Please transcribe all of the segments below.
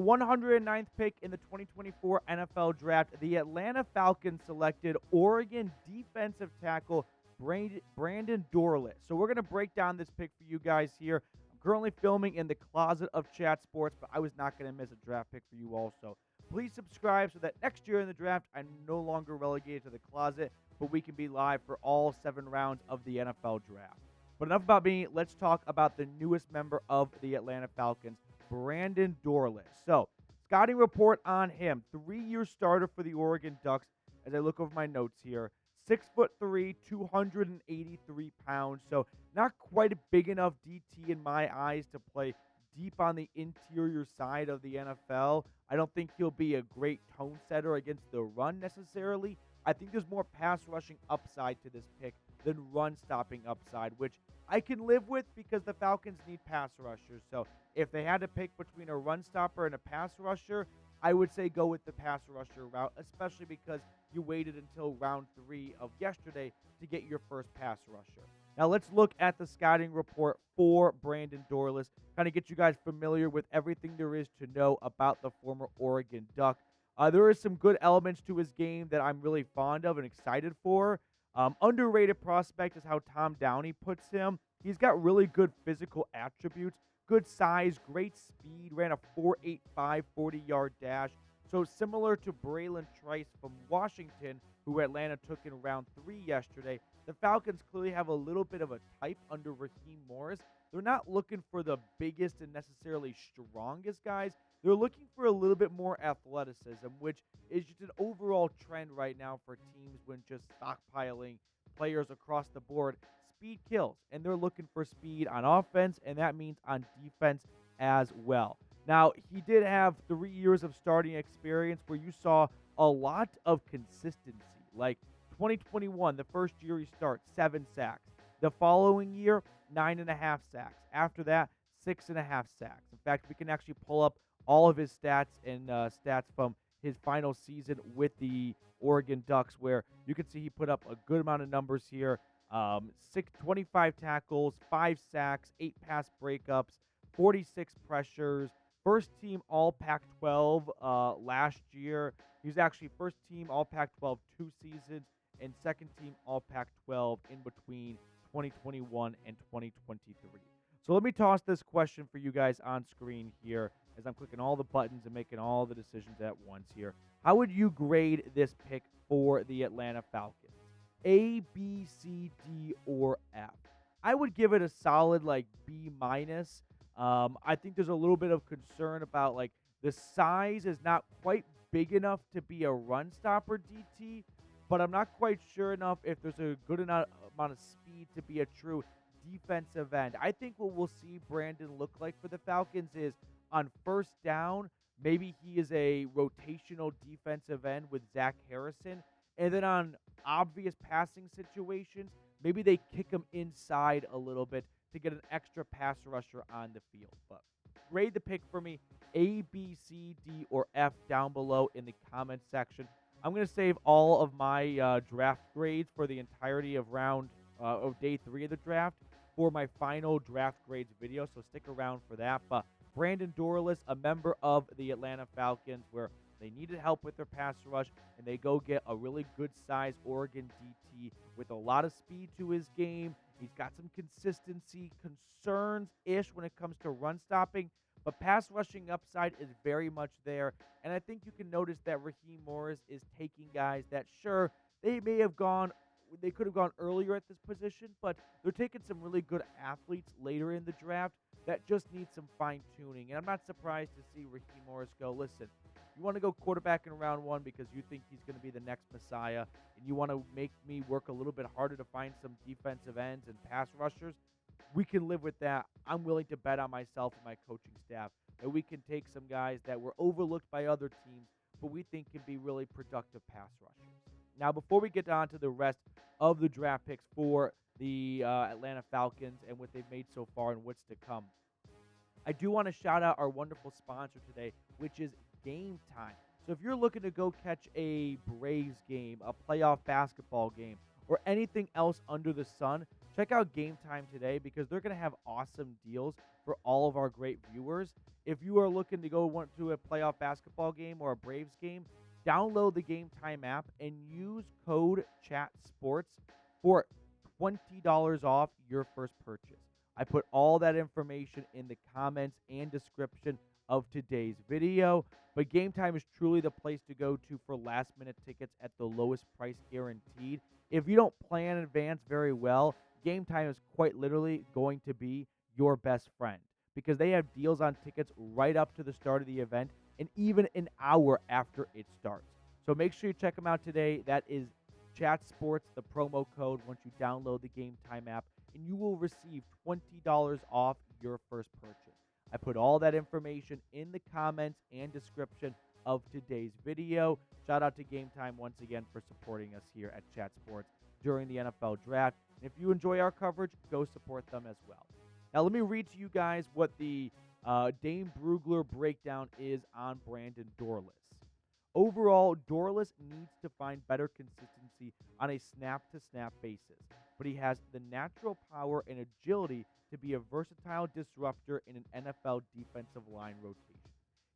109th pick in the 2024 NFL Draft, the Atlanta Falcons selected Oregon defensive tackle Brandon Dorlus. So we're going to break down this pick for you guys here. I'm currently filming in the closet of Chat Sports, but I was not going to miss a draft pick for you also. Please subscribe so that next year in the draft, I'm no longer relegated to the closet, but we can be live for all 7 rounds of the NFL Draft. But enough about me. Let's talk about the newest member of the Atlanta Falcons, Brandon Dorlus. So, scouting report on him. 3-year starter for the Oregon Ducks. As I look over my notes here, 6'3", 283 pounds. So, not quite a big enough DT in my eyes to play deep on the interior side of the NFL. I don't think he'll be a great tone setter against the run necessarily. I think there's more pass rushing upside to this pick than run stopping upside, which I can live with because the Falcons need pass rushers. So if they had to pick between a run stopper and a pass rusher, I would say go with the pass rusher route, especially because you waited until round 3 of yesterday to get your first pass rusher. Now let's look at the scouting report for Brandon Dorlus, kind of get you guys familiar with everything there is to know about the former Oregon Duck. There are some good elements to his game that I'm really fond of and excited for. Underrated prospect is how Tom Downey puts him. He's got really good physical attributes, good size, great speed, ran a 4.85 40-yard dash. So similar to Bralen Trice from Washington, who Atlanta took in round 3 yesterday, the Falcons clearly have a little bit of a type under Raheem Morris. They're not looking for the biggest and necessarily strongest guys. They're looking for a little bit more athleticism, which is just an overall trend right now for teams when just stockpiling players across the board. Speed kills, and they're looking for speed on offense, and that means on defense as well. Now, he did have 3 years of starting experience where you saw a lot of consistency. Like 2021, the first year he starts, 7 sacks. The following year, 9.5 sacks. After that, 6.5 sacks. In fact, we can actually pull up all of his stats and stats from his final season with the Oregon Ducks, where you can see he put up a good amount of numbers here. 25 tackles, 5 sacks, 8 pass breakups, 46 pressures. First team All Pac-12 last year. He was actually first team All Pac-12 2 seasons and second team All Pac-12 in between 2021 and 2023. So let me toss this question for you guys on screen here as I'm clicking all the buttons and making all the decisions at once here. How would you grade this pick for the Atlanta Falcons? A, B, C, D, or F? I would give it a solid like B minus. I think there's a little bit of concern about like the size is not quite big enough to be a run stopper DT, but I'm not quite sure enough if there's a good enough amount of speed to be a true defensive end. I think what we'll see Brandon look like for the Falcons is on first down, maybe he is a rotational defensive end with Zach Harrison. And then on obvious passing situations, maybe they kick him inside a little bit to get an extra pass rusher on the field. But grade the pick for me, A, B, C, D, or F down below in the comment section. I'm going to save all of my draft grades for the entirety of day 3 of the draft for my final draft grades video, so stick around for that. But Brandon Dorlus, a member of the Atlanta Falcons, where they needed help with their pass rush, and they go get a really good-sized Oregon DT with a lot of speed to his game. He's got some consistency concerns-ish when it comes to run stopping, but pass rushing upside is very much there. And I think you can notice that Raheem Morris is taking guys that, sure, they could have gone earlier at this position, but they're taking some really good athletes later in the draft that just need some fine-tuning. And I'm not surprised to see Raheem Morris go, listen, you want to go quarterback in round 1 because you think he's going to be the next Messiah, and you want to make me work a little bit harder to find some defensive ends and pass rushers, we can live with that. I'm willing to bet on myself and my coaching staff that we can take some guys that were overlooked by other teams, but we think can be really productive pass rushers. Now, before we get on to the rest of the draft picks for the Atlanta Falcons and what they've made so far and what's to come, I do want to shout out our wonderful sponsor today, which is GameTime. So if you're looking to go catch a Braves game, a playoff basketball game, or anything else under the sun, check out GameTime today because they're going to have awesome deals for all of our great viewers. If you are looking to go to a playoff basketball game or a Braves game, download the GameTime app and use code ChatSports for $20 off your first purchase. I put all that information in the comments and description of today's video, but GameTime is truly the place to go to for last-minute tickets at the lowest price guaranteed. If you don't plan in advance very well, GameTime is quite literally going to be your best friend because they have deals on tickets right up to the start of the event and even an hour after it starts. So make sure you check them out today. That is Chat Sports, the promo code, once you download the GameTime app, and you will receive $20 off your first purchase. I put all that information in the comments and description of today's video. Shout out to GameTime once again for supporting us here at Chat Sports during the NFL Draft. And if you enjoy our coverage, go support them as well. Now, let me read to you guys what the Dane Brugler breakdown is on Brandon Dorlus. Overall, Dorlus needs to find better consistency on a snap-to-snap basis, but he has the natural power and agility to be a versatile disruptor in an NFL defensive line rotation.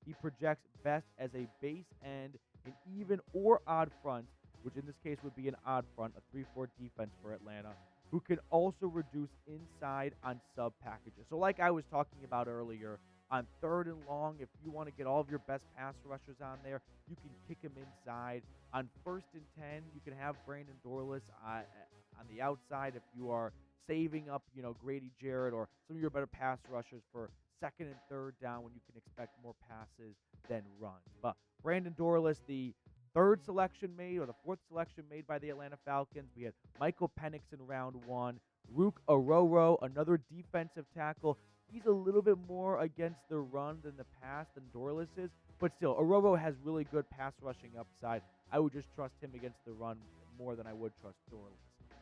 He projects best as a base end in even or odd fronts, which in this case would be an odd front, a 3-4 defense for Atlanta, who can also reduce inside on sub packages. So like I was talking about earlier, on 3rd and long, if you want to get all of your best pass rushers on there, you can kick them inside. On 1st and 10, you can have Brandon Dorlus on the outside if you are saving up, Grady Jarrett or some of your better pass rushers for 2nd and 3rd down when you can expect more passes than runs. But Brandon Dorlus, the 3rd selection made or the 4th selection made by the Atlanta Falcons. We had Michael Penix in round 1. Ruke Orhorhoro, another defensive tackle. He's a little bit more against the run than the pass than Dorlus is, but still, Orhorhoro has really good pass rushing upside. I would just trust him against the run more than I would trust Dorlus.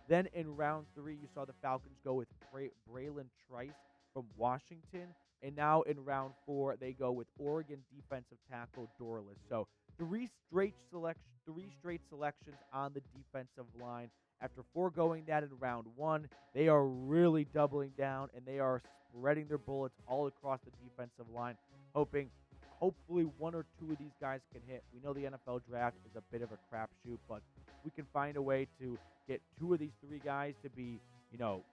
Then in round 3, you saw the Falcons go with Bralen Trice from Washington, and now in round 4, they go with Oregon defensive tackle Dorlus. So three straight selections on the defensive line. After foregoing that in round 1, they are really doubling down, and they are spreading their bullets all across the defensive line, hopefully 1 or 2 of these guys can hit. We know the NFL Draft is a bit of a crapshoot, but we can find a way to get 2 of these 3 guys to be,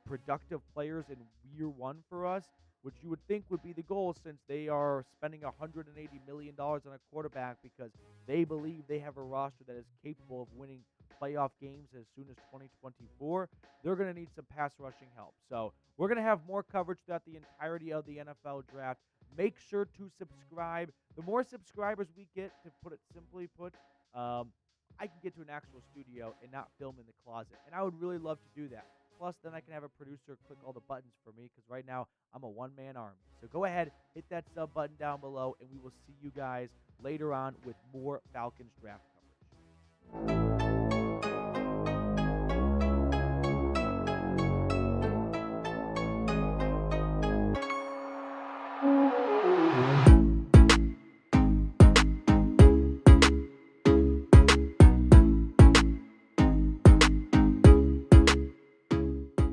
productive players in year 1 for us, which you would think would be the goal since they are spending $180 million on a quarterback because they believe they have a roster that is capable of winning playoff games as soon as 2024. They're going to need some pass rushing help. So we're going to have more coverage throughout the entirety of the NFL Draft. Make sure to subscribe. The more subscribers we get, to put it simply I can get to an actual studio and not film in the closet. And I would really love to do that. Plus, then I can have a producer click all the buttons for me because right now I'm a one-man army. So go ahead, hit that sub button down below, and we will see you guys later on with more Falcons draft coverage.